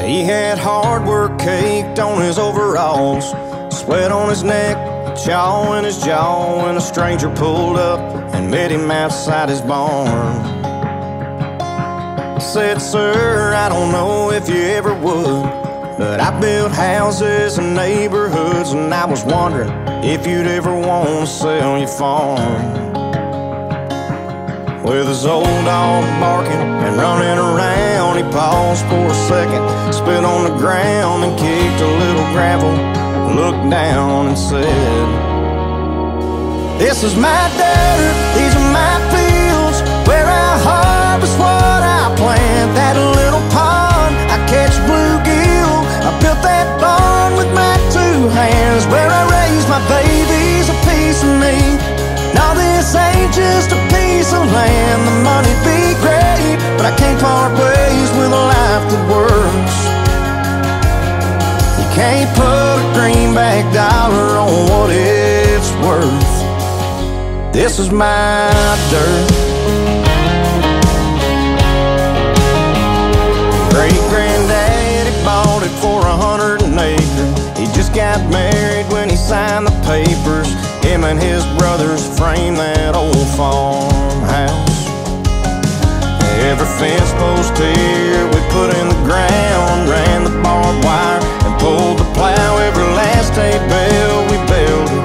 He had hard work caked on his overalls, sweat on his neck, chaw in his jaw, when a stranger pulled up and met him outside his barn. Said, "Sir, I don't know if you ever would, but I built houses and neighborhoods, and I was wondering if you'd ever want to sell your farm." With his old dog barking and running around, he paused for a second, spit on the ground and kicked a little gravel, looked down and said, "This is my dirt, these are my fields, where I harvest what I plant. That little pond, I catch bluegill, I built that barn with my two hands, where I raise my babies, a piece of me. Now this ain't just a piece of land, the money'd be great, but I can't part ways with a life that works. You can't put a greenback dollar on what it's worth. This is my dirt." Great-granddaddy bought it for 100 an acre. He just got married when he signed the papers. Him and his brothers framed that old farmhouse. Every fence post here we put in the ground, ran the barbed wire and pulled the plow. Every last hay bale we built it.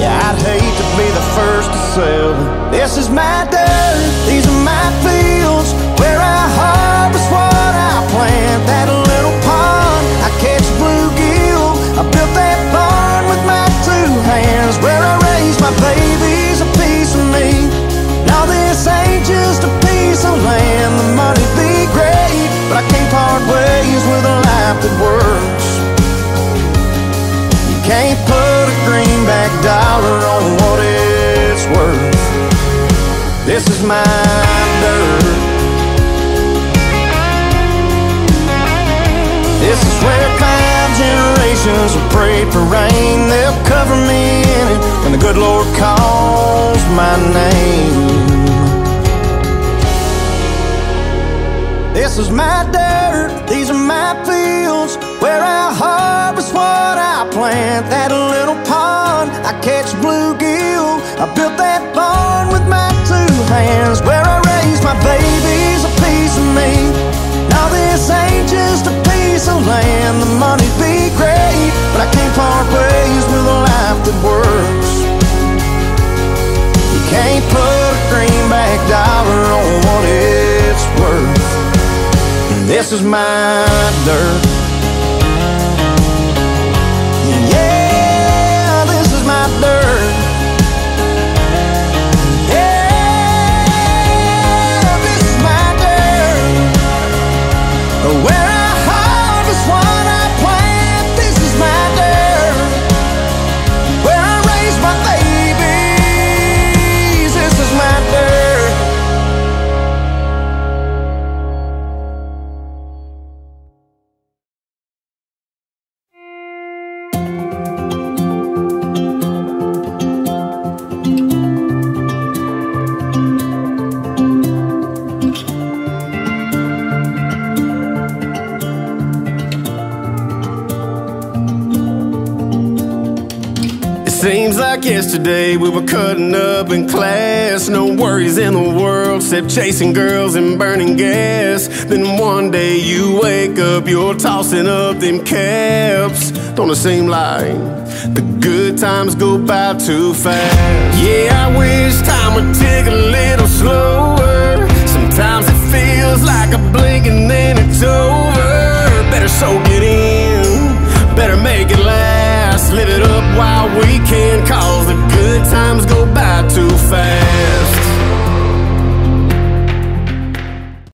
Yeah, I'd hate to be the first to sell it. This is my dirt, these are my fields, where I harvest what I plant. That little pond, I catch bluegill, I built that barn with my two hands, where I raise my babies, a piece of me. Now this ain't just a piece of land, the money'd be great, but I can't part ways with a life that works. You can't put a greenback dollar on what it's worth. This is my dirt. This is where 5 generations have prayed for rain. They'll cover me in it when the good Lord calls my name. This is my dirt, these are my fields, where I harvest what I plant. That little pond, I catch bluegill, I built that barn with my two hands, where I raise my babies, a piece of me. Now this ain't just a piece of land, the money'd be great, but I can't part ways with a life that works. You can't put a greenback dollar on what it's worth. This is my dirt. Yeah, this is my dirt. Yeah, this is my dirt. Where I harvest what I plant. This is my dirt. Where I raise my babies. This is my dirt. Seems like yesterday we were cutting up in class. No worries in the world except chasing girls and burning gas. Then one day you wake up, you're tossing up them caps. Don't it seem like the good times go by too fast? Yeah, I wish time would tick a little slower. Sometimes it feels like a blink and then it's over. Better soak it in, better make it last. Live it up while we can, cause the good times go